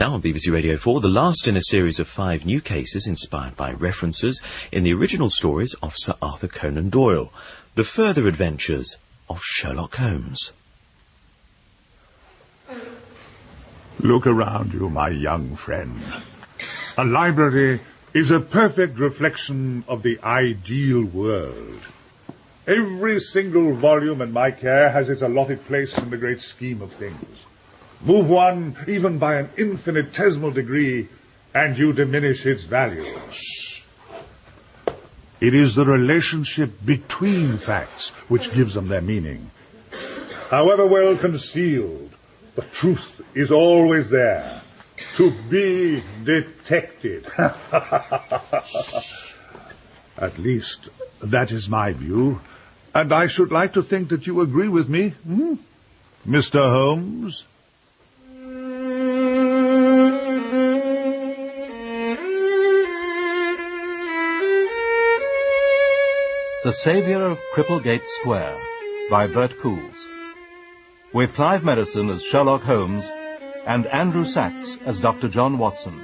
Now on BBC Radio 4, the last in a series of 5 new cases inspired by references in the original stories of Sir Arthur Conan Doyle, the further adventures of Sherlock Holmes. Look around you, my young friend. A library is a perfect reflection of the ideal world. Every single volume in my care has its allotted place in the great scheme of things. Move one, even by an infinitesimal degree, and you diminish its value. Shh. It is the relationship between facts which gives them their meaning. However well concealed, the truth is always there, to be detected. At least, that is my view, and I should like to think that you agree with me, Mr. Holmes? The Saviour of Cripplegate Square by Bert Coules, with Clive Merrison as Sherlock Holmes and Andrew Sachs as Dr. John Watson,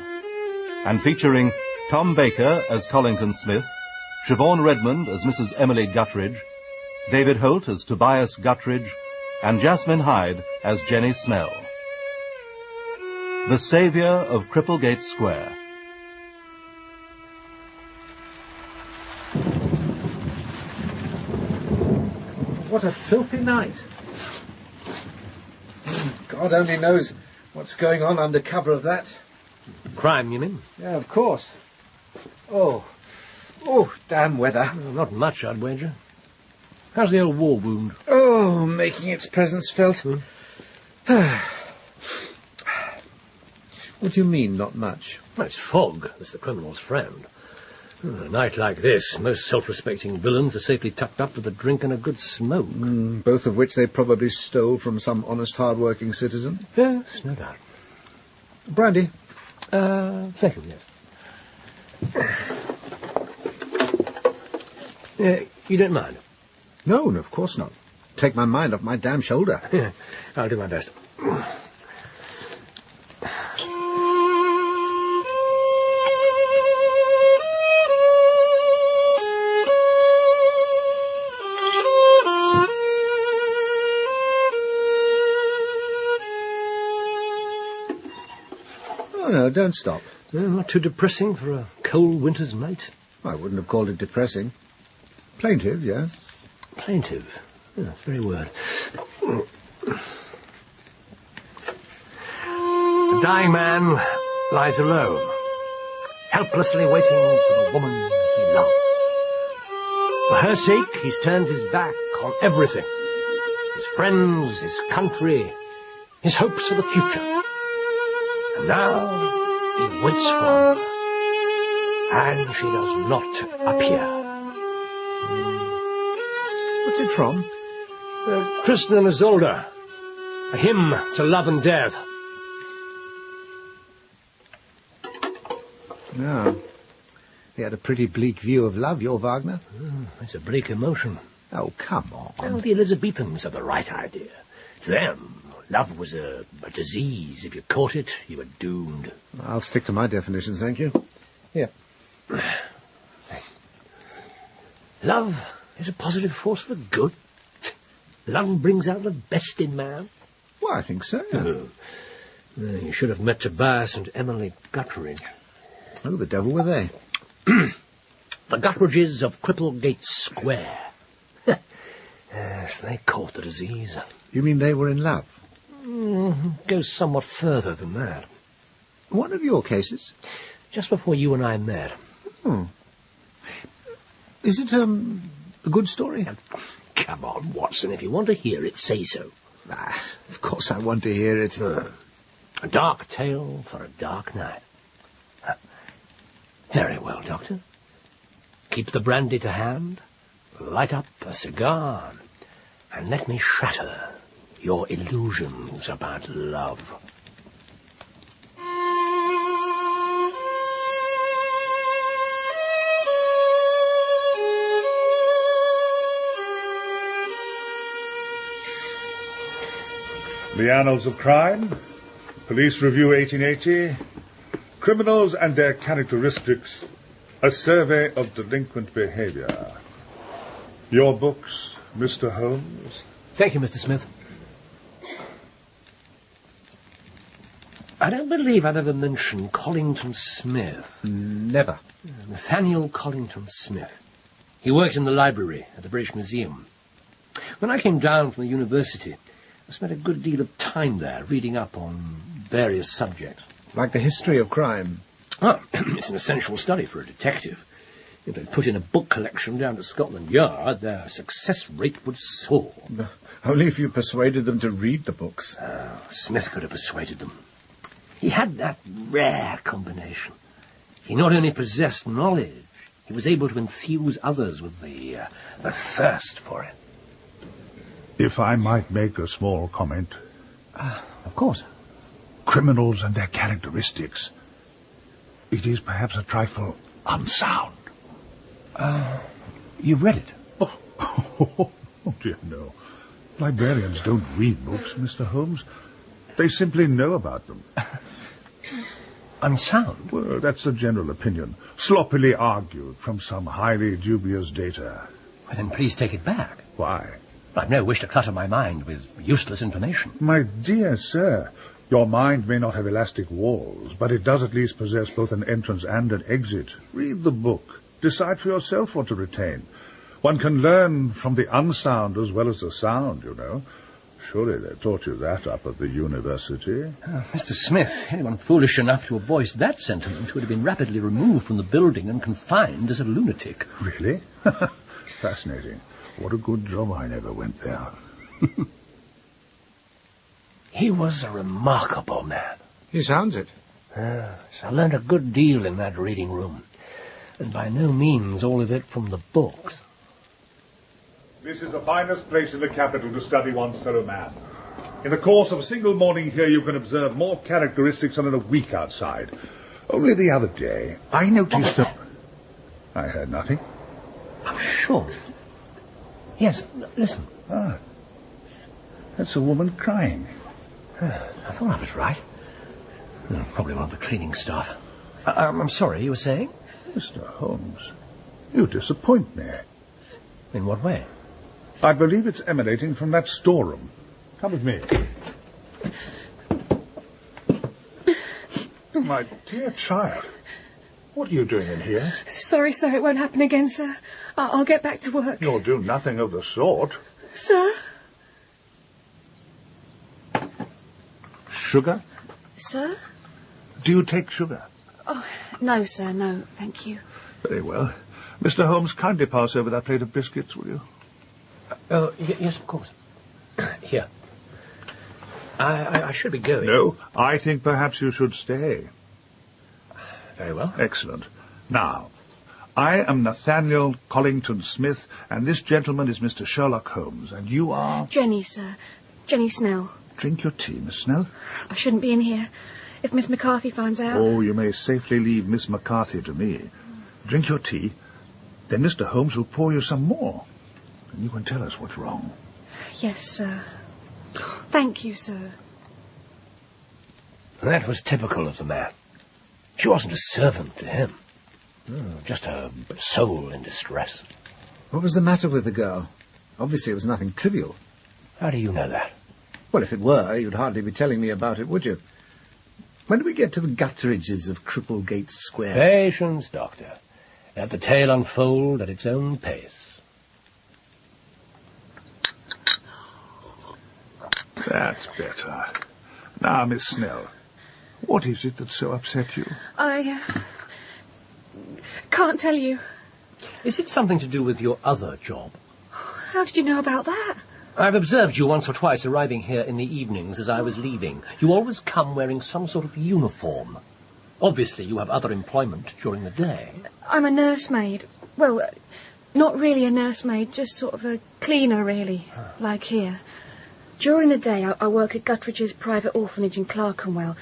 and featuring Tom Baker as Collington Smith, Siobhan Redmond as Mrs. Emily Guttridge, David Holt as Tobias Guttridge, and Jasmine Hyde as Jenny Snell. The Saviour of Cripplegate Square. What a filthy night. God only knows what's going on under cover of that. Crime, you mean? Yeah, of course. Oh, damn weather. Well, not much, I'd wager. How's the old war wound? Oh, making its presence felt. What do you mean, not much? Well, it's fog. That's the criminal's friend. A night like this, most self-respecting villains are safely tucked up with a drink and a good smoke. Both of which they probably stole from some honest, hard-working citizen. Yes, no doubt. Brandy? Thank you, yes. You don't mind? No, of course not. Take my mind off my damn shoulder. Yeah, I'll do my best. No, don't stop. Not too depressing for a cold winter's night. I wouldn't have called it depressing. Plaintive, yes. Plaintive? Yeah, very word. A dying man lies alone, helplessly waiting for the woman he loves. For her sake, he's turned his back on everything. His friends, his country, his hopes for the future. And now he waits for her, and she does not appear. What's it from? Tristan and Isolde, a hymn to love and death. No. He had a pretty bleak view of love, your Wagner. It's a bleak emotion. Oh, come on. Well, the Elizabethans had the right idea. To them, love was a disease. If you caught it, you were doomed. I'll stick to my definitions, thank you. Here. Love is a positive force for good. Love brings out the best in man. Well, I think so. You should have met Tobias and Emily Guttridge. Oh, the devil were they? The Guttridges of Cripplegate Square. Yes, they caught the disease. You mean they were in love? Goes somewhat further than that. One of your cases? Just before you and I met. Is it, a good story? Come on, Watson, if you want to hear it, say so. Of course I want to hear it. A dark tale for a dark night. Very well, Doctor. Keep the brandy to hand, light up a cigar, and let me shatter your illusions about love. The annals of crime, Police Review 1880, Criminals and Their Characteristics, a Survey of Delinquent Behavior. Your books, Mr. Holmes? Thank you, Mr. Smith. I don't believe I've ever mentioned Collington Smith. Never. Nathaniel Collington Smith. He worked in the library at the British Museum. When I came down from the university, I spent a good deal of time there reading up on various subjects. Like the history of crime. Ah, it's an essential study for a detective. If they put in a book collection down to Scotland Yard, their success rate would soar. Only if you persuaded them to read the books. Smith could have persuaded them. He had that rare combination. He not only possessed knowledge, he was able to infuse others with the thirst for it. If I might make a small comment. Of course. Criminals and their characteristics. It is perhaps a trifle unsound. You've read it? Oh, dear, no. Librarians don't read books, Mr. Holmes. They simply know about them. Unsound? Well, that's the general opinion. Sloppily argued from some highly dubious data. Well, then please take it back. Why? I've no wish to clutter my mind with useless information. My dear sir, your mind may not have elastic walls, but it does at least possess both an entrance and an exit. Read the book. Decide for yourself what to retain. One can learn from the unsound as well as the sound, you know. Surely they taught you that up at the university. Mr. Smith, anyone foolish enough to have voiced that sentiment would have been rapidly removed from the building and confined as a lunatic. Really? Fascinating. What a good job I never went there. He was a remarkable man. He sounds it. I learned a good deal in that reading room, and by no means all of it from the books. This is the finest place in the capital to study one's fellow man. In the course of a single morning here, you can observe more characteristics than in a week outside. Only the other day, I noticed that... I heard nothing. I'm sure. Yes, listen. That's a woman crying. I thought I was right. Probably one of the cleaning staff. I'm sorry, you were saying? Mr. Holmes, you disappoint me. In what way? I believe it's emanating from that storeroom. Come with me. My dear child, what are you doing in here? Sorry, sir, it won't happen again, sir. I'll get back to work. You'll do nothing of the sort. Sir? Sugar? Sir? Do you take sugar? Oh, no, sir, no, thank you. Very well. Mr. Holmes, kindly pass over that plate of biscuits, will you? Oh, yes, of course. Here. I should be going. No, I think perhaps you should stay. Very well. Excellent. Now, I am Nathaniel Collington Smith, and this gentleman is Mr. Sherlock Holmes, and you are... Jenny, sir. Jenny Snell. Drink your tea, Miss Snell. I shouldn't be in here. If Miss McCarthy finds out... Oh, you may safely leave Miss McCarthy to me. Drink your tea, then Mr. Holmes will pour you some more, and you can tell us what's wrong. Yes, sir. Thank you, sir. That was typical of the man. She wasn't a servant to him. Just a soul in distress. What was the matter with the girl? Obviously it was nothing trivial. How do you know that? Well, if it were, you'd hardly be telling me about it, would you? When do we get to the gutterages of Cripplegate Square? Patience, Doctor. Let the tale unfold at its own pace. That's better. Now, Miss Snell, what is it that so upset you? I can't tell you. Is it something to do with your other job? How did you know about that? I've observed you once or twice arriving here in the evenings as I was leaving. You always come wearing some sort of uniform. Obviously, you have other employment during the day. I'm a nursemaid. Well, not really a nursemaid, just sort of a cleaner, really, like here. During the day, I work at Guttridge's private orphanage in Clerkenwell.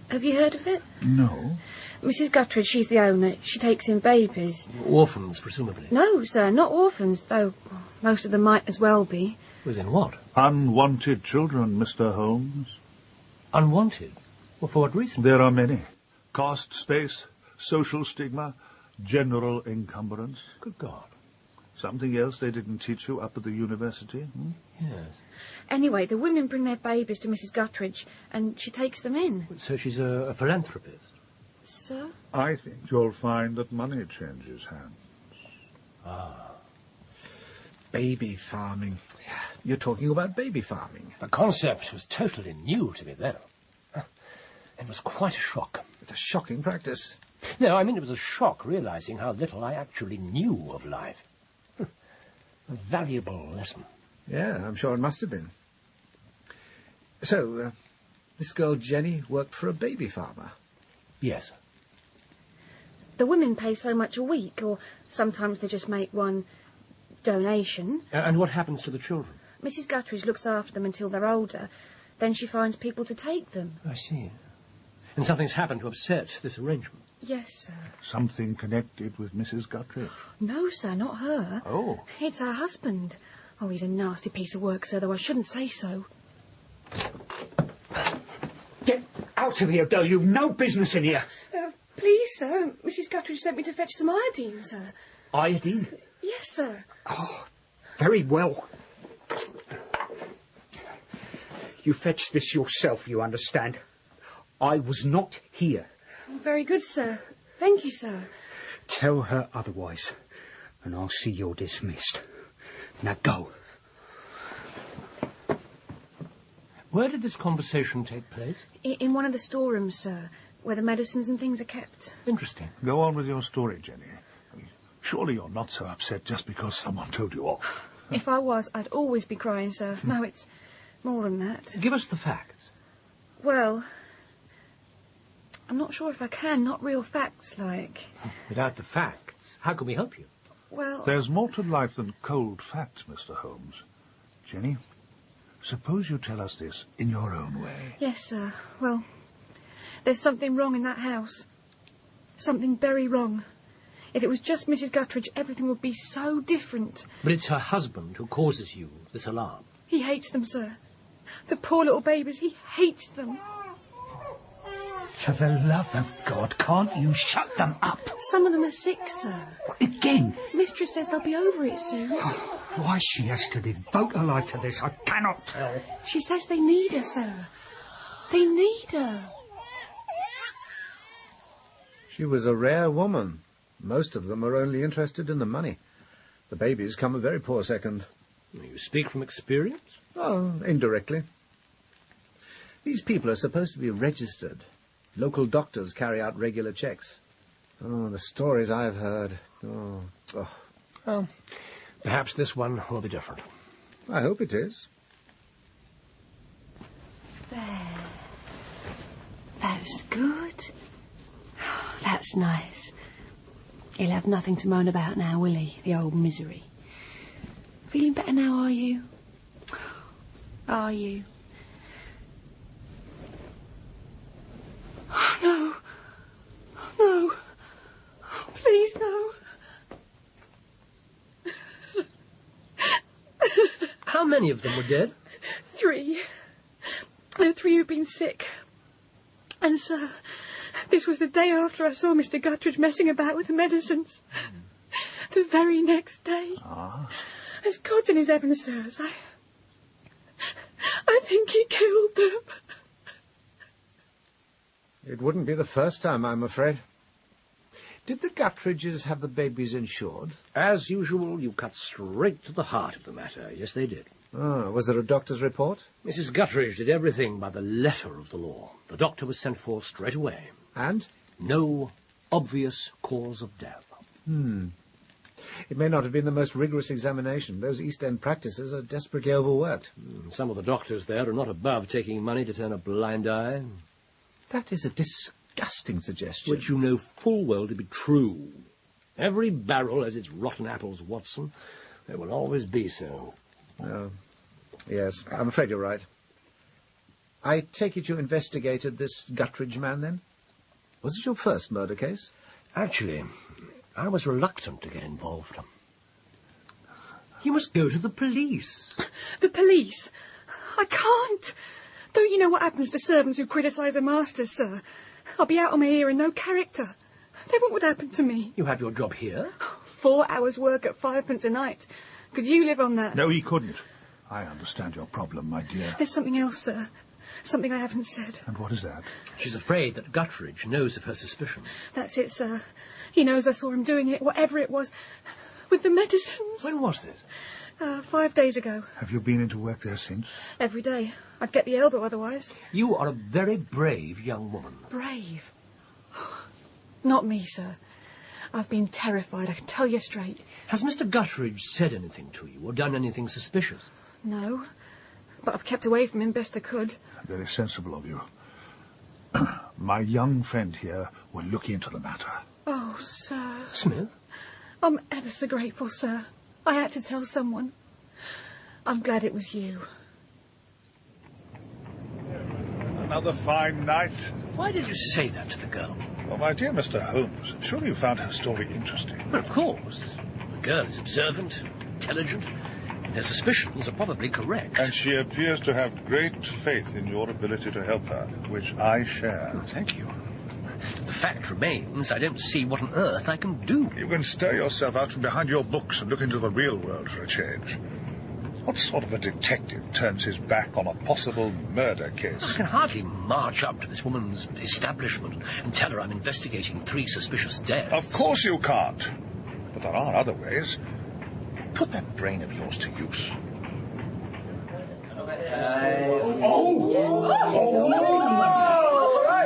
Have you heard of it? No. Mrs. Guttridge, she's the owner. She takes in babies. Orphans, presumably. No, sir, not orphans, though most of them might as well be. Within what? Unwanted children, Mr. Holmes. Unwanted? Well, for what reason? There are many. Cost, space, social stigma, general encumbrance. Good God. Something else they didn't teach you up at the university? Yes. Anyway, the women bring their babies to Mrs. Guttridge, and she takes them in. So she's a philanthropist? Sir? I think you'll find that money changes hands. Ah. Baby farming. You're talking about baby farming. The concept was totally new to me then. It was quite a shock. It's a shocking practice. No, I mean it was a shock realizing how little I actually knew of life. A valuable lesson. Yeah, I'm sure it must have been. So, this girl Jenny worked for a baby farmer? Yes. The women pay so much a week, or sometimes they just make one donation. And what happens to the children? Mrs. Guttridge looks after them until they're older. Then she finds people to take them. I see. And something's happened to upset this arrangement? Yes, sir. Something connected with Mrs. Guttridge? No, sir, not her. Oh. It's her husband. Oh, he's a nasty piece of work, sir, though I shouldn't say so. Get out of here, Doyle. You've no business in here. Please, sir. Mrs. Guttridge sent me to fetch some iodine, sir. Iodine? Yes, sir. Oh, very well. You fetched this yourself, you understand. I was not here. Very good, sir. Thank you, sir. Tell her otherwise, and I'll see you're dismissed. Now go. Where did this conversation take place? In one of the storerooms, sir, where the medicines and things are kept. Interesting. Go on with your story, Jenny. Surely you're not so upset just because someone told you off. If I was, I'd always be crying, sir. No, it's more than that. Give us the facts. Well, I'm not sure if I can. Not real facts, like. Without the facts, how can we help you? Well... There's more to life than cold facts, Mr. Holmes. Jenny, suppose you tell us this in your own way. Yes, sir. Well, there's something wrong in that house. Something very wrong. If it was just Mrs. Guttridge, everything would be so different. But it's her husband who causes you this alarm. He hates them, sir. The poor little babies, he hates them. For the love of God, can't you shut them up? Some of them are sick, sir. Again? Mistress says they'll be over it soon. Why she has to devote her life to this, I cannot tell. She says they need her, sir. They need her. She was a rare woman. Most of them are only interested in the money. The babies come a very poor second. You speak from experience? Oh, indirectly. These people are supposed to be registered. Local doctors carry out regular checks. Oh, the stories I've heard. Oh. Well, perhaps this one will be different. I hope it is. There. That's good. That's nice. He'll have nothing to moan about now, will he, the old misery? Feeling better now, are you? Are you? Oh, no. No. Oh, please, no. How many of them were dead? 3. There are 3 who've been sick. And, sir, this was the day after I saw Mr. Guttridge messing about with the medicines. The very next day. As God's in his heaven, sirs, I think he killed them. It wouldn't be the first time, I'm afraid. Did the Guttridges have the babies insured? As usual, you cut straight to the heart of the matter. Yes, they did. Oh, was there a doctor's report? Mrs. Guttridge did everything by the letter of the law. The doctor was sent for straight away. And? No obvious cause of death. It may not have been the most rigorous examination. Those East End practices are desperately overworked. Some of the doctors there are not above taking money to turn a blind eye. That is a disgusting suggestion. Which you know full well to be true. Every barrel has its rotten apples, Watson. There will always be so. Oh, yes, I'm afraid you're right. I take it you investigated this Guttridge man, then? Was it your first murder case? Actually, I was reluctant to get involved. You must go to the police. The police? I can't. Don't you know what happens to servants who criticise their masters, sir? I'll be out on my ear and no character. Then what would happen to me? You have your job here? 4 hours' work at 5p a night. Could you live on that? No, he couldn't. I understand your problem, my dear. There's something else, sir. Something I haven't said. And what is that? She's afraid that Guttridge knows of her suspicion. That's it, sir. He knows I saw him doing it, whatever it was, with the medicines. When was this? 5 days ago. Have you been into work there since? Every day. I'd get the elbow otherwise. You are a very brave young woman. Brave? Not me, sir. I've been terrified, I can tell you straight. Has Mr. Guttridge said anything to you or done anything suspicious? No. But I've kept away from him best I could. Very sensible of you. My young friend here will look into the matter. Oh, sir. Smith? I'm ever so grateful, sir. I had to tell someone. I'm glad it was you. Another fine night. Why did you say that to the girl? Oh, my dear Mr. Holmes, surely you found her story interesting. Well, of course. The girl is observant, intelligent. Their suspicions are probably correct. And she appears to have great faith in your ability to help her, which I share. Oh, thank you. The fact remains, I don't see what on earth I can do. You can stir yourself out from behind your books and look into the real world for a change. What sort of a detective turns his back on a possible murder case? I can hardly march up to this woman's establishment and tell her I'm investigating 3 suspicious deaths. Of course you can't. But there are other ways. Put that brain of yours to use.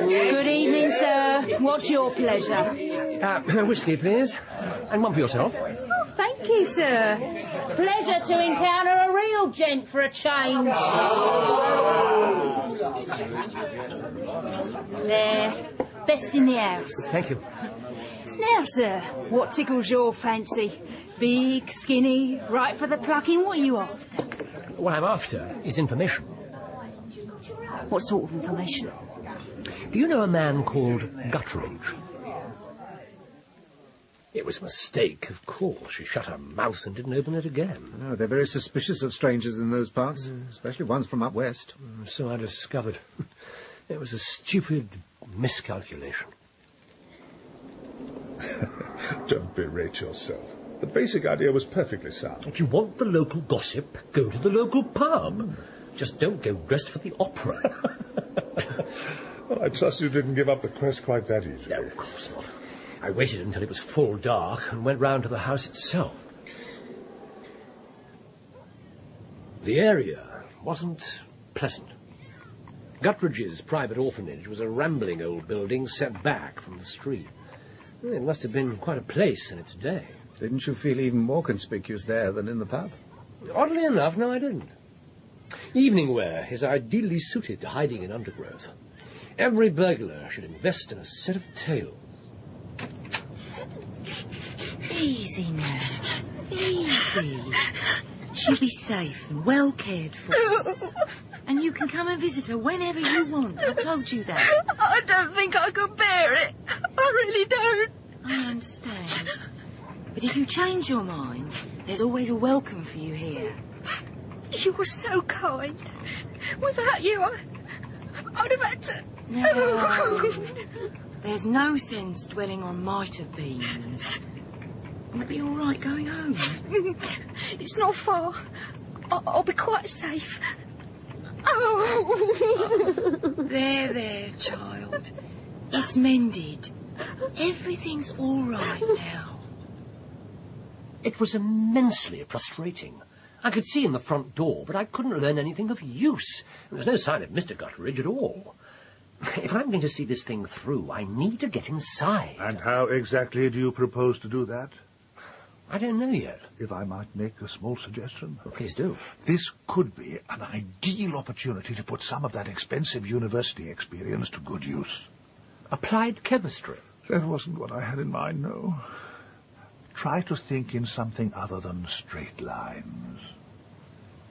Good evening, sir. What's your pleasure? Whiskey, please. And one for yourself. Oh, thank you, sir. Pleasure to encounter a real gent for a change. There. Best in the house. Thank you. Now, sir, what tickles your fancy? Big, skinny, right for the plucking? What are you after? What I'm after is information. What sort of information? Do you know a man called Guttridge? It was a mistake, of course. She shut her mouth and didn't open it again. No, they're very suspicious of strangers in those parts, especially ones from up west. So I discovered. It was a stupid miscalculation. Don't berate yourself. The basic idea was perfectly sound. If you want the local gossip, go to the local pub. Just don't go dressed for the opera. Well, I trust you didn't give up the quest quite that easily. No, of course not. I waited until it was full dark and went round to the house itself. The area wasn't pleasant. Guttridge's private orphanage was a rambling old building set back from the street. It must have been quite a place in its day. Didn't you feel even more conspicuous there than in the pub? Oddly enough, no, I didn't. Evening wear is ideally suited to hiding in undergrowth. Every burglar should invest in a set of tails. Easy now. Easy. She'll be safe and well cared for. And you can come and visit her whenever you want. I told you that. I don't think I could bear it. I really don't. I understand. But if you change your mind, there's always a welcome for you here. You were so kind. Without you, I'd have had to... No. There's no sense dwelling on might-have-beens. It'll be all right going home. It's not far. I'll be quite safe. Oh! There, child. It's mended. Everything's all right now. It was immensely frustrating. I could see in the front door, but I couldn't learn anything of use. There was no sign of Mr. Guttridge at all. If I'm going to see this thing through, I need to get inside. And how exactly do you propose to do that? I don't know yet. If I might make a small suggestion. Well, please do. This could be an ideal opportunity to put some of that expensive university experience to good use. Applied chemistry? That wasn't what I had in mind, no. Try to think in something other than straight lines.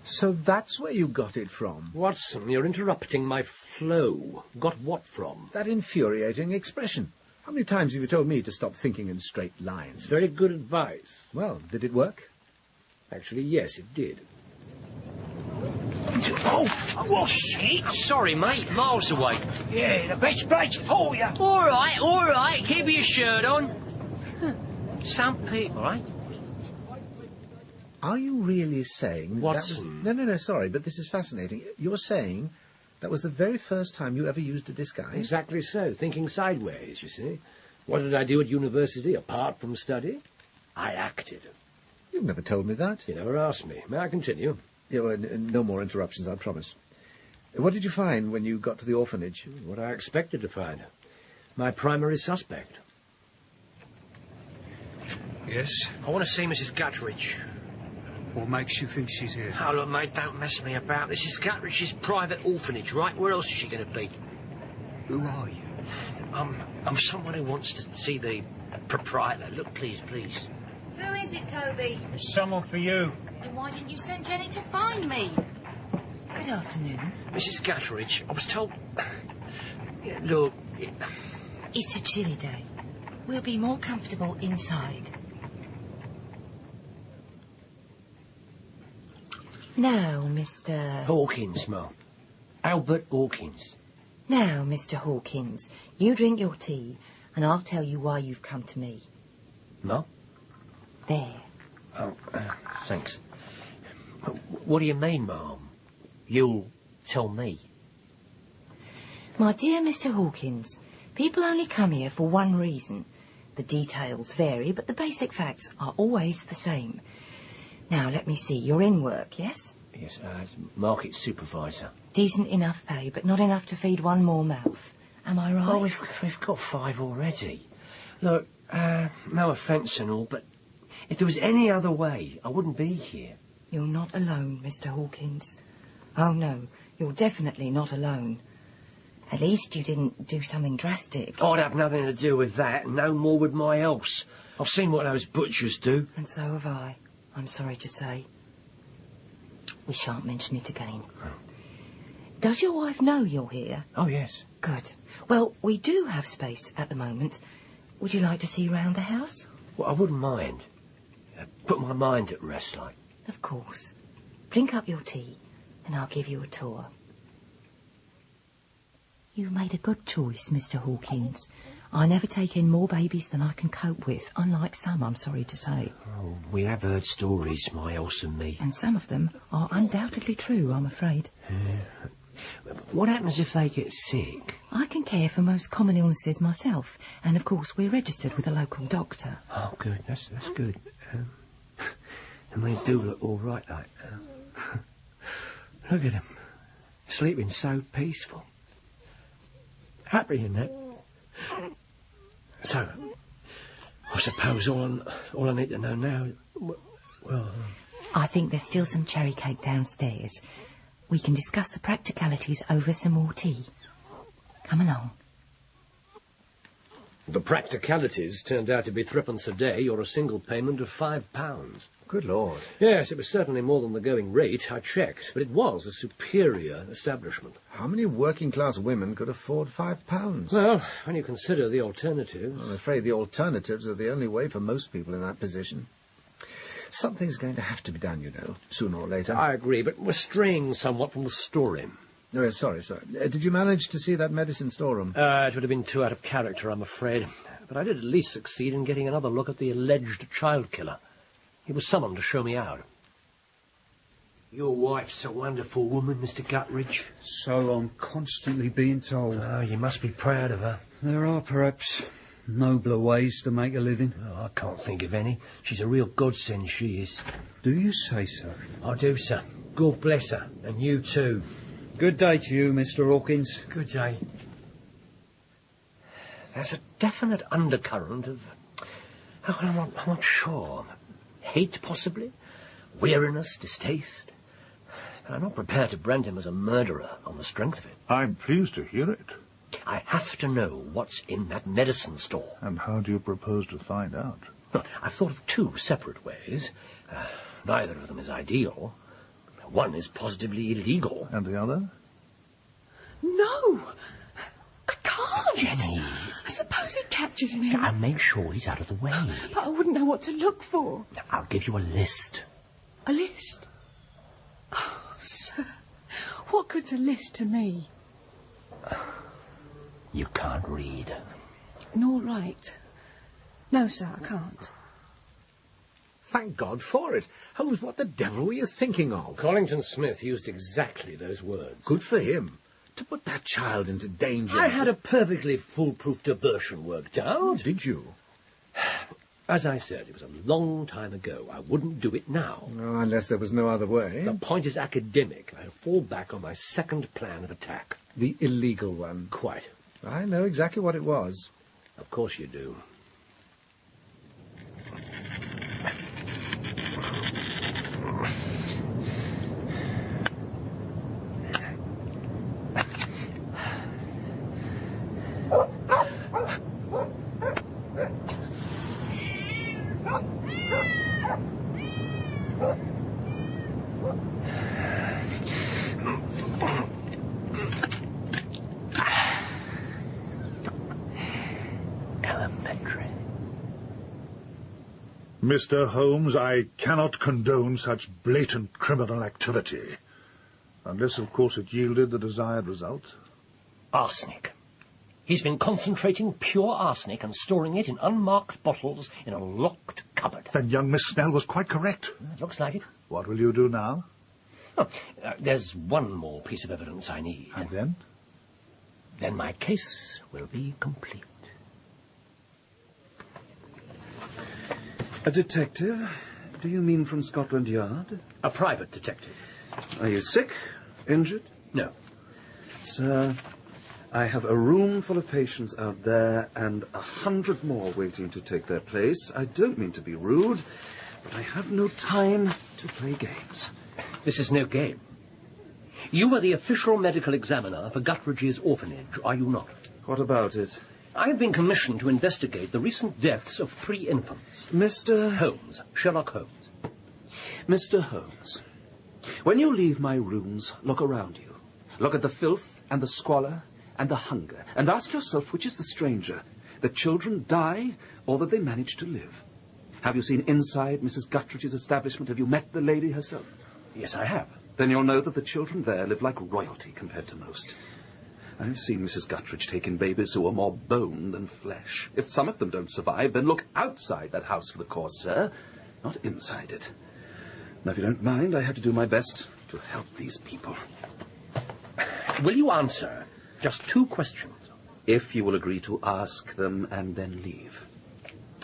So that's where you got it from? Watson, you're interrupting my flow. Got what from? That infuriating expression. How many times have you told me to stop thinking in straight lines? Very good advice. Well, did it work? Actually, yes, it did. Oh, what's it? I'm sorry, mate. Miles away. Yeah, the best place for you. All right. Keep your shirt on. Some people, eh? Are you really saying... Watson. No, sorry, but this is fascinating. You're saying that was the very first time you ever used a disguise? Exactly so. Thinking sideways, you see. What did I do at university, apart from study? I acted. You've never told me that. You never asked me. May I continue? Yeah, well, no more interruptions, I promise. What did you find when you got to the orphanage? What I expected to find. My primary suspect. Yes? I want to see Mrs. Guttridge. What makes you think she's here? Oh, look, mate, don't mess me about. This is Guttridge's private orphanage, right? Where else is she going to be? Who are you? I'm someone who wants to see the proprietor. Look, please. Who is it, Toby? There's someone for you. Then why didn't you send Jenny to find me? Good afternoon. Mrs. Guttridge, I was told... Yeah, look... It's a chilly day. We'll be more comfortable inside. Now, Mr... Hawkins, Mum. Albert Hawkins. Now, Mr. Hawkins, you drink your tea, and I'll tell you why you've come to me. Mum? There. Oh, thanks. What do you mean, Mum? You'll tell me? My dear Mr. Hawkins, people only come here for one reason. The details vary, but the basic facts are always the same. Now, let me see. You're in work, yes? Yes, market supervisor. Decent enough pay, but not enough to feed one more mouth. Am I right? Oh, we've got 5 already. Look, no offence and all, but if there was any other way, I wouldn't be here. You're not alone, Mr. Hawkins. Oh, no, you're definitely not alone. At least you didn't do something drastic. I'd have nothing to do with that, and no more would my else. I've seen what those butchers do. And so have I, I'm sorry to say. We shan't mention it again. Does your wife know you're here? Oh, yes. Good. Well, we do have space at the moment. Would you like to see round the house? Well, I wouldn't mind. Put my mind at rest, like. Of course. Drink up your tea, and I'll give you a tour. You've made a good choice, Mr. Hawkins. I never take in more babies than I can cope with, unlike some, I'm sorry to say. Oh, we have heard stories, my else and me. And some of them are undoubtedly true, I'm afraid. What happens if they get sick? I can care for most common illnesses myself, and of course we're registered with a local doctor. Oh, good, that's good. And they do look all right, like. Look at them, sleeping so peaceful. Happy in that. So, I suppose all I need to know now... Well... I think there's still some cherry cake downstairs. We can discuss the practicalities over some more tea. Come along. The practicalities turned out to be threepence a day or a single payment of £5. Good Lord. Yes, it was certainly more than the going rate. I checked, but it was a superior establishment. How many working-class women could afford £5? Well, when you consider the alternatives... I'm afraid the alternatives are the only way for most people in that position. Something's going to have to be done, you know, sooner or later. I agree, but we're straying somewhat from the story. Oh, sorry. Did you manage to see that medicine storeroom? It would have been too out of character, I'm afraid. But I did at least succeed in getting another look at the alleged child killer. He was summoned to show me out. Your wife's a wonderful woman, Mr. Guttridge. So I'm constantly being told. Oh, you must be proud of her. There are perhaps nobler ways to make a living. Oh, I can't think of any. She's a real godsend, she is. Do you say so? I do, sir. God bless her, and you too. Good day to you, Mr. Hawkins. Good day. There's a definite undercurrent of... I'm not sure. Hate, possibly? Weariness, distaste? But I'm not prepared to brand him as a murderer on the strength of it. I'm pleased to hear it. I have to know what's in that medicine store. And how do you propose to find out? Well, I've thought of 2 separate ways. Neither of them is ideal. One is positively illegal. And the other? No! I can't! Jenny! I suppose he captures me. I'll make sure he's out of the way. But I wouldn't know what to look for. I'll give you a list. A list? Oh, sir, What good's a list to me? You can't read. Nor write. No, sir, I can't. Thank God for it. Holmes, what the devil were you thinking of? Collington Smith used exactly those words. Good for him. To put that child into danger. I had a perfectly foolproof diversion worked out. Oh, did you? As I said, it was a long time ago. I wouldn't do it now. No, unless there was no other way. The point is academic. I fall back on my second plan of attack. The illegal one. Quite. I know exactly what it was. Of course you do. Mr. Holmes, I cannot condone such blatant criminal activity. Unless, of course, it yielded the desired result. Arsenic. He's been concentrating pure arsenic and storing it in unmarked bottles in a locked cupboard. Then young Miss Snell was quite correct. Looks like it. What will you do now? Oh, there's one more piece of evidence I need. And then? Then my case will be complete. A detective? Do you mean from Scotland Yard? A private detective. Are you sick? Injured? No. Sir, I have a room full of patients out there and 100 more waiting to take their place. I don't mean to be rude, but I have no time to play games. This is no game. You are the official medical examiner for Guttridge's orphanage, are you not? What about it? I have been commissioned to investigate the recent deaths of 3 infants. Mr. Holmes, Sherlock Holmes. Mr. Holmes, when you leave my rooms, look around you. Look at the filth and the squalor and the hunger, and ask yourself which is the stranger, that children die or that they manage to live. Have you seen inside Mrs. Guttridge's establishment? Have you met the lady herself? Yes, I have. Then you'll know that the children there live like royalty compared to most. I've seen Mrs. Guttridge take in babies who are more bone than flesh. If some of them don't survive, then look outside that house for the cause, sir, not inside it. Now, if you don't mind, I have to do my best to help these people. Will you answer just 2 questions? If you will agree to ask them and then leave.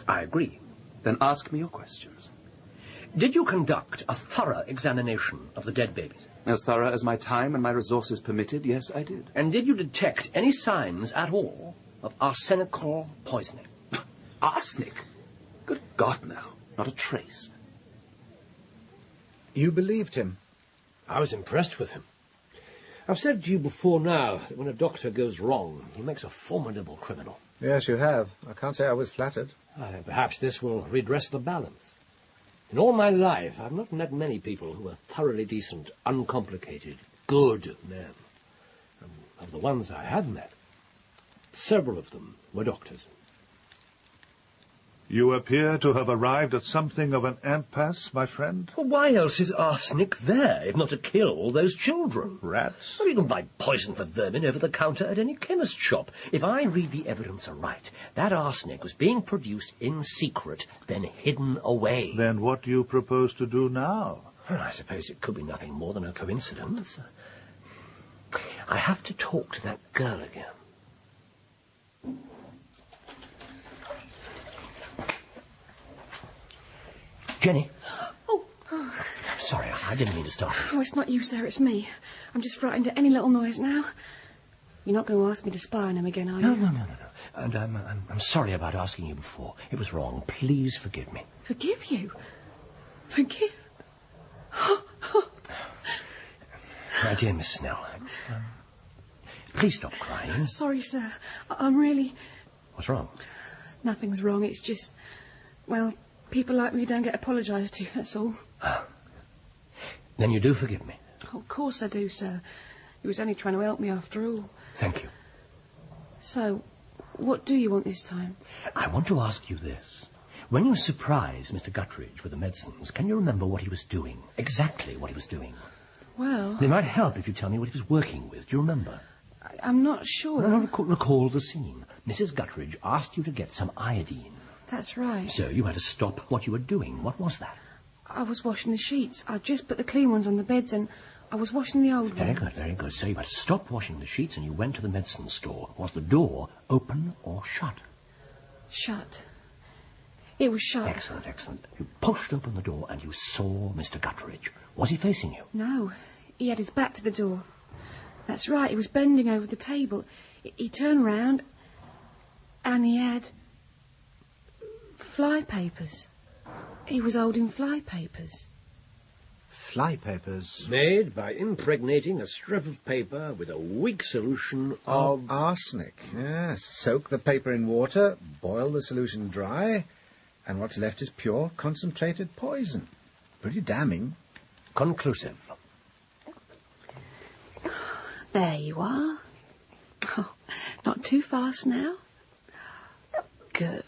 I agree. Then ask me your questions. Did you conduct a thorough examination of the dead babies? As thorough as my time and my resources permitted, yes, I did. And did you detect any signs at all of arsenical poisoning? Arsenic? Good God, now. Not a trace. You believed him? I was impressed with him. I've said to you before now that when a doctor goes wrong, he makes a formidable criminal. Yes, you have. I can't say I was flattered. Perhaps this will redress the balance. In all my life, I've not met many people who are thoroughly decent, uncomplicated, good men. And of the ones I have met, several of them were doctors. You appear to have arrived at something of an impasse, my friend. Well, why else is arsenic there, if not to kill all those children? Rats? Well, you can buy poison for vermin over the counter at any chemist shop. If I read the evidence aright, that arsenic was being produced in secret, then hidden away. Then what do you propose to do now? Well, I suppose it could be nothing more than a coincidence. I have to talk to that girl again. Jenny. Oh. Sorry, I didn't mean to start. Oh, it's not you, sir, it's me. I'm just frightened at any little noise now. You're not going to ask me to spy on him again, are you? No. And I'm sorry about asking you before. It was wrong. Please forgive me. Forgive you? Forgive? My dear Miss Snell, please stop crying. Sorry, sir. I'm really... What's wrong? Nothing's wrong. It's just... Well, people like me don't get apologised to, that's all. Then you do forgive me? Oh, of course I do, sir. He was only trying to help me after all. Thank you. So, what do you want this time? I want to ask you this. When you surprised Mr. Guttridge with the medicines, can you remember what he was doing? Exactly what he was doing? Well, It might help if you tell me what he was working with. Do you remember? I'm not sure. Well, recall the scene. Mrs. Guttridge asked you to get some iodine. That's right. So you had to stop what you were doing. What was that? I was washing the sheets. I just put the clean ones on the beds and I was washing the old Very ones. good, very good. So you had to stop washing the sheets and you went to the medicine store. Was the door open or shut? Shut. It was shut. Excellent, excellent. You pushed open the door and you saw Mr. Guttridge. Was he facing you? No, he had his back to the door. That's right, he was bending over the table. He turned round and he had fly papers. He was holding fly papers. Fly papers? Made by impregnating a strip of paper with a weak solution of... arsenic. Yes. Soak the paper in water, boil the solution dry, and what's left is pure concentrated poison. Pretty damning. Conclusive. There you are. Oh, not too fast now. Good.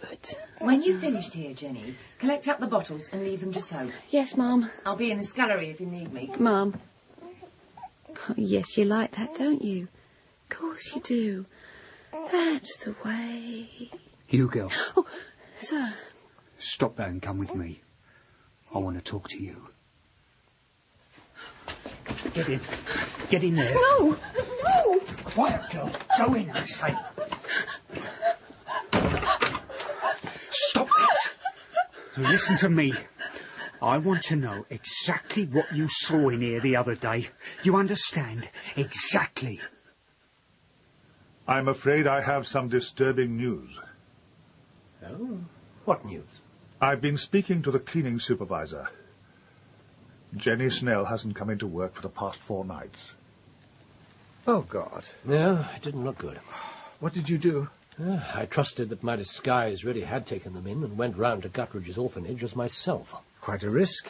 When you've finished here, Jenny, collect up the bottles and leave them to soak. Yes, Mum. I'll be in the scullery if you need me. Mum. Oh, yes, you like that, don't you? Of course you do. That's the way. You girl, Oh, sir. stop that and come with me. I want to talk to you. Get in. Get in there. No! No! Quiet, girl. Go in, I say. Stop it. Listen to me. I want to know exactly what you saw in here the other day. You understand? Exactly. I'm afraid I have some disturbing news. Oh? What news? I've been speaking to the cleaning supervisor. Jenny Snell hasn't come into work for the past 4 nights. Oh, God. No, it didn't look good. What did you do? I trusted that my disguise really had taken them in and went round to Guttridge's orphanage as myself. Quite a risk.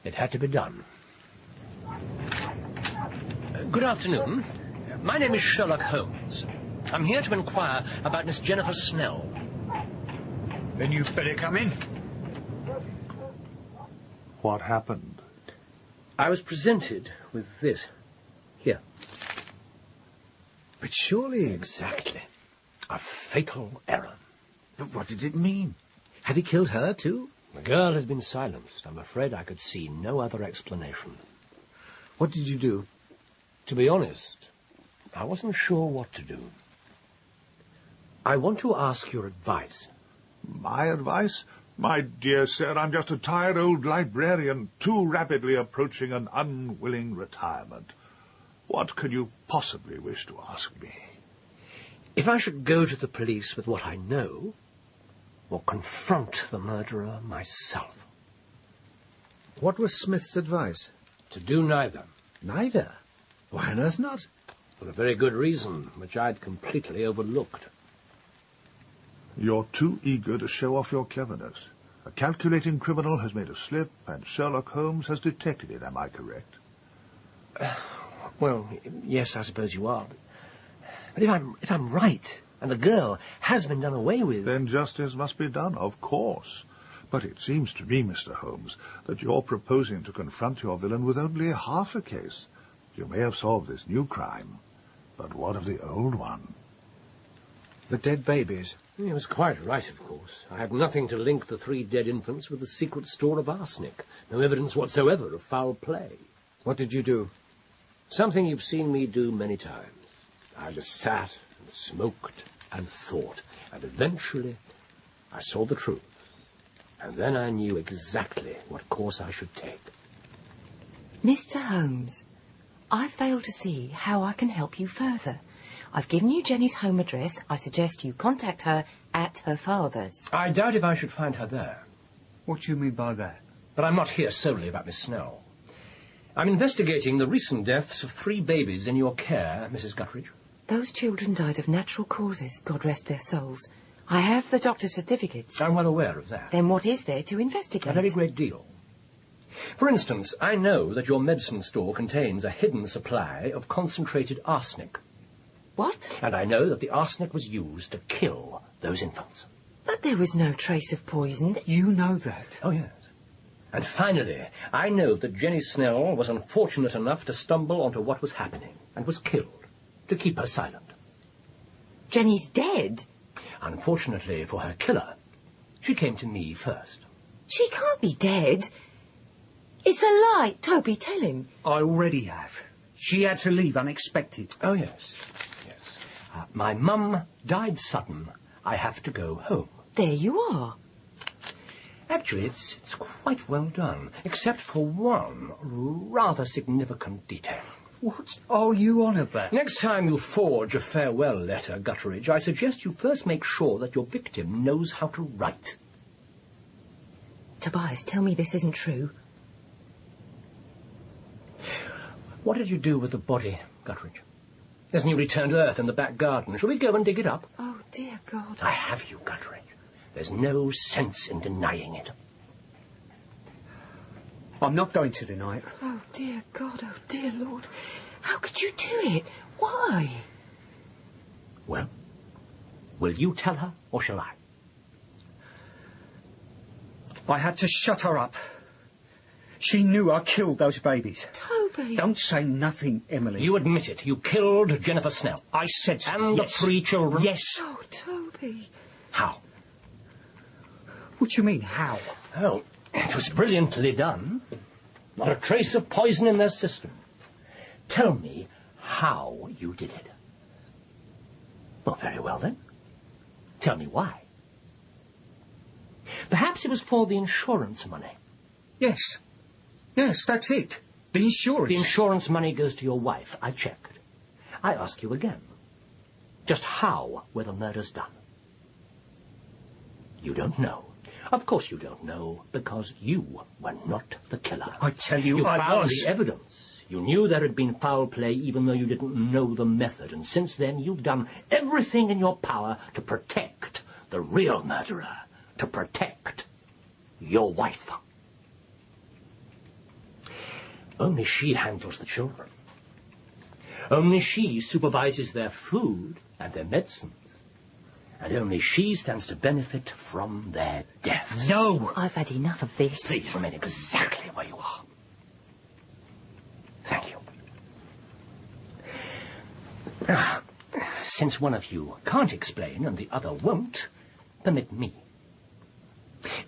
It had to be done. Good afternoon. My name is Sherlock Holmes. I'm here to inquire about Miss Jennifer Snell. Then you'd better come in. What happened? I was presented with this. Here. But surely... Exactly. A fatal error. But what did it mean? Had he killed her, too? The girl had been silenced. I'm afraid I could see no other explanation. What did you do? To be honest, I wasn't sure what to do. I want to ask your advice. My advice? My dear sir, I'm just a tired old librarian, too rapidly approaching an unwilling retirement. What can you possibly wish to ask me? If I should go to the police with what I know, or confront the murderer myself? What was Smith's advice? To do neither. Neither? Why on earth not? For a very good reason, which I'd completely overlooked. You're too eager to show off your cleverness. A calculating criminal has made a slip, and Sherlock Holmes has detected it, am I correct? Well, yes, I suppose you are. But if I'm right, and the girl has been done away with... Then justice must be done, of course. But it seems to me, Mr. Holmes, that you're proposing to confront your villain with only half a case. You may have solved this new crime, but what of the old one? The dead babies. He was quite right, of course. I had nothing to link the 3 dead infants with the secret store of arsenic. No evidence whatsoever of foul play. What did you do? Something you've seen me do many times. I just sat and smoked and thought, and eventually I saw the truth. And then I knew exactly what course I should take. Mr. Holmes, I fail to see how I can help you further. I've given you Jenny's home address. I suggest you contact her at her father's. I doubt if I should find her there. What do you mean by that? But I'm not here solely about Miss Snell. I'm investigating the recent deaths of 3 babies in your care, Mrs. Guttridge. Those children died of natural causes, God rest their souls. I have the doctor's certificates. I'm well aware of that. Then what is there to investigate? A very great deal. For instance, I know that your medicine store contains a hidden supply of concentrated arsenic. What? And I know that the arsenic was used to kill those infants. But there was no trace of poison. You know that? Oh, yes. And finally, I know that Jenny Snell was unfortunate enough to stumble onto what was happening and was killed to keep her silent. Jenny's dead? Unfortunately for her killer, she came to me first. She can't be dead. It's a lie. Toby, tell him. I already have. She had to leave unexpected. Oh, yes. My mum died sudden. I have to go home. There you are. Actually, it's quite well done, except for one rather significant detail. What are you on about? Next time you forge a farewell letter, Gutteridge, I suggest you first make sure that your victim knows how to write. Tobias, tell me this isn't true. What did you do with the body, Gutteridge? There's newly turned earth in the back garden. Shall we go and dig it up? Oh, dear God. I have you, Gutteridge. There's no sense in denying it. I'm not going to deny it. Oh, dear God. Oh, dear Lord. How could you do it? Why? Well, will you tell her, or shall I? I had to shut her up. She knew I killed those babies. Toby. Don't say nothing, Emily. You admit it. You killed Jennifer Snell. I said so. And yes. the 3 children. Yes. Oh, Toby. How? What do you mean, how? Oh, it was brilliantly done. Not a trace of poison in their system. Tell me how you did it. Well, very well, then. Tell me why. Perhaps it was for the insurance money. Yes. Yes, that's it. The insurance. The insurance money goes to your wife. I checked. I ask you again. Just how were the murders done? You don't know. Of course you don't know, because you were not the killer. I tell you, I found was. the evidence. You knew there had been foul play, even though you didn't know the method. And since then, you've done everything in your power to protect the real murderer, to protect your wife. Only she handles the children. Only she supervises their food and their medicines. And only she stands to benefit from their deaths. No! I've had enough of this. Please remain exactly where you are. Thank you. Now, since one of you can't explain and the other won't, permit me.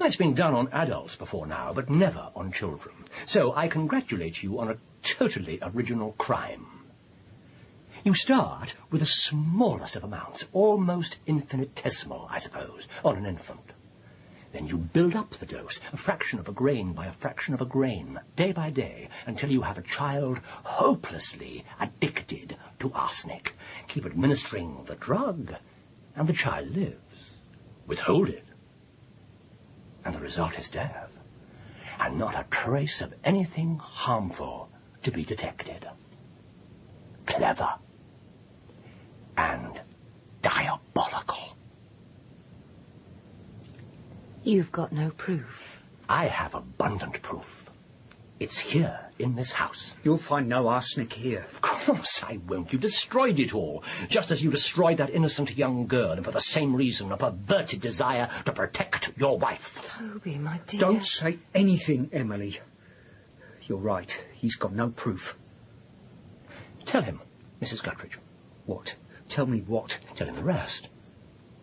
It's been done on adults before now, but never on children. So I congratulate you on a totally original crime. You start with the smallest of amounts, almost infinitesimal, I suppose, on an infant. Then you build up the dose, a fraction of a grain by a fraction of a grain, day by day, until you have a child hopelessly addicted to arsenic. Keep administering the drug, and the child lives. Withhold it, and the result is death, and not a trace of anything harmful to be detected. Clever and diabolical. You've got no proof. I have abundant proof. It's here in this house. You'll find no arsenic here. Of course I won't. You destroyed it all, just as you destroyed that innocent young girl, and for the same reason, a perverted desire to protect your wife. Toby, my dear. Don't say anything, Emily. You're right. He's got no proof. Tell him, Mrs. Guttridge. What? Tell me what? Tell him the rest.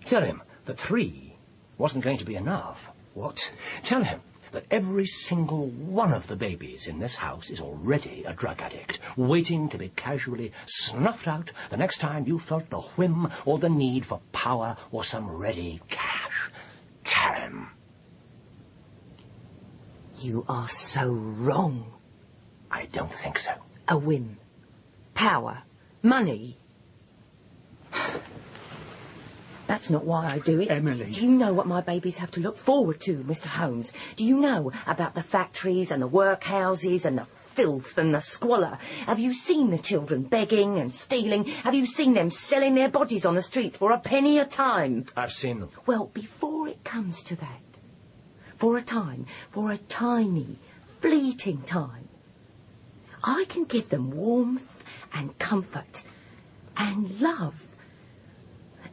Tell him that 3 wasn't going to be enough. What? Tell him that every single one of the babies in this house is already a drug addict, waiting to be casually snuffed out the next time you felt the whim or the need for power or some ready cash. Tell him. You are so wrong. I don't think so. A whim. Power. Money. That's not why I do it. Emily. Do you know what my babies have to look forward to, Mr. Holmes? Do you know about the factories and the workhouses and the filth and the squalor? Have you seen the children begging and stealing? Have you seen them selling their bodies on the streets for a penny a time? I've seen them. Well, before it comes to that, for a tiny, fleeting time, I can give them warmth and comfort and love.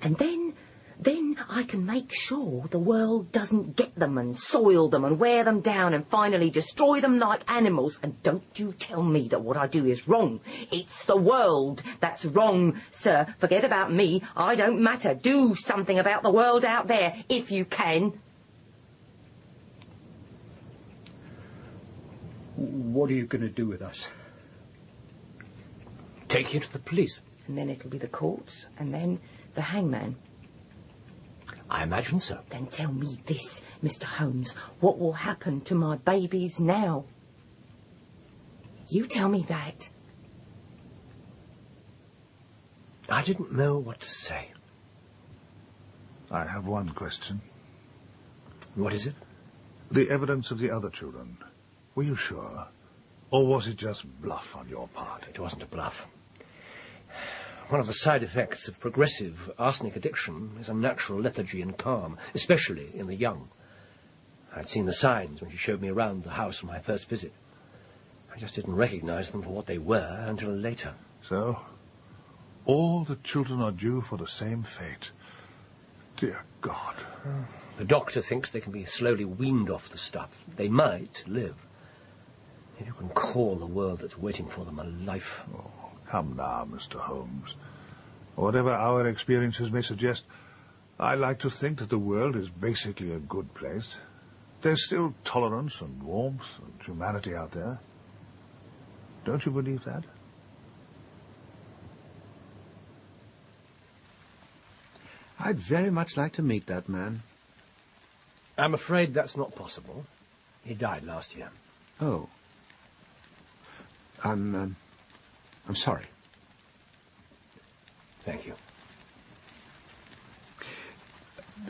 And then Then I can make sure the world doesn't get them and soil them and wear them down and finally destroy them like animals. And don't you tell me that what I do is wrong. It's the world that's wrong, sir. Forget about me. I don't matter. Do something about the world out there, if you can. What are you going to do with us? Take you to the police. And then it'll be the courts, and then the hangman. I imagine so. Then tell me this, Mr. Holmes. What will happen to my babies now? You tell me that. I didn't know what to say. I have one question. What is it? The evidence of the other children. Were you sure? Or was it just bluff on your part? It wasn't a bluff. One of the side effects of progressive arsenic addiction is unnatural lethargy and calm, especially in the young. I'd seen the signs when she showed me around the house on my first visit. I just didn't recognize them for what they were until later. So, all the children are due for the same fate. Dear God. The doctor thinks they can be slowly weaned off the stuff. They might live. If you can call the world that's waiting for them a life. Oh, come now, Mr. Holmes. Whatever our experiences may suggest, I like to think that the world is basically a good place. There's still tolerance and warmth and humanity out there. Don't you believe that? I'd very much like to meet that man. I'm afraid that's not possible. He died last year. Oh. I'm sorry. Thank you.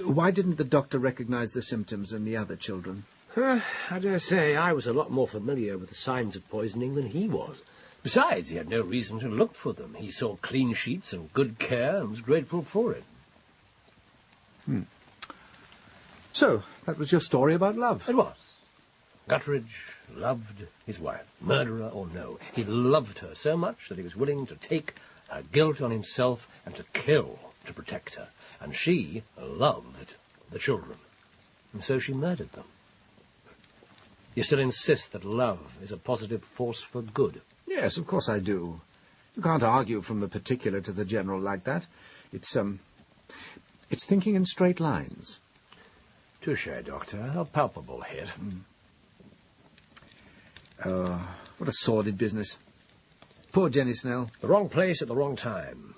Why didn't the doctor recognize the symptoms in the other children? I dare say I was a lot more familiar with the signs of poisoning than he was. Besides, he had no reason to look for them. He saw clean sheets and good care and was grateful for it. So, that was your story about love? It was. Guttridge loved his wife, murderer or no. He loved her so much that he was willing to take her guilt on himself and to kill to protect her. And she loved the children, and so she murdered them. You still insist that love is a positive force for good? Yes, of course I do. You can't argue from the particular to the general like that. It's thinking in straight lines. Touché, Doctor. A palpable hit. What a sordid business. Poor Jenny Snell. The wrong place at the wrong time.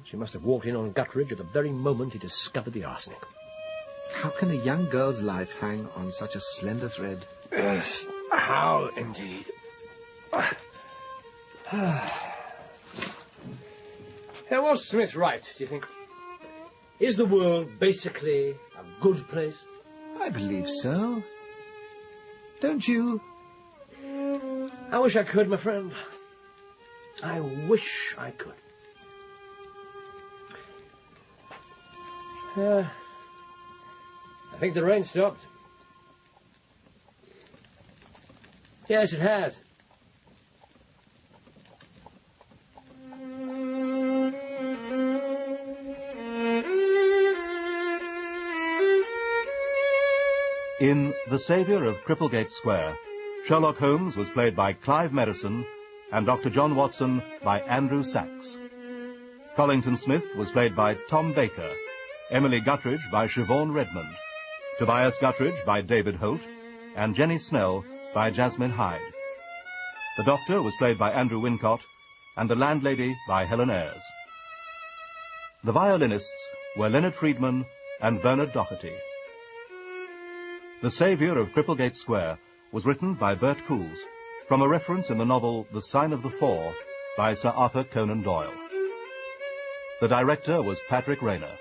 She must have walked in on Guttridge at the very moment he discovered the arsenic. How can a young girl's life hang on such a slender thread? Yes, how indeed. Was Smith right, do you think? Is the world basically a good place? I believe so. Don't you? I wish I could, my friend. I wish I could. I think the rain stopped. Yes, it has. In The Saviour of Cripplegate Square, Sherlock Holmes was played by Clive Merrison and Dr. John Watson by Andrew Sachs. Collington Smith was played by Tom Baker, Emily Guttridge by Siobhan Redmond, Tobias Guttridge by David Holt, and Jenny Snell by Jasmine Hyde. The Doctor was played by Andrew Wincott, and the Landlady by Helen Ayres. The violinists were Leonard Friedman and Bernard Doherty. The Saviour of Cripplegate Square was written by Bert Coules, from a reference in the novel The Sign of the Four by Sir Arthur Conan Doyle. The director was Patrick Rayner.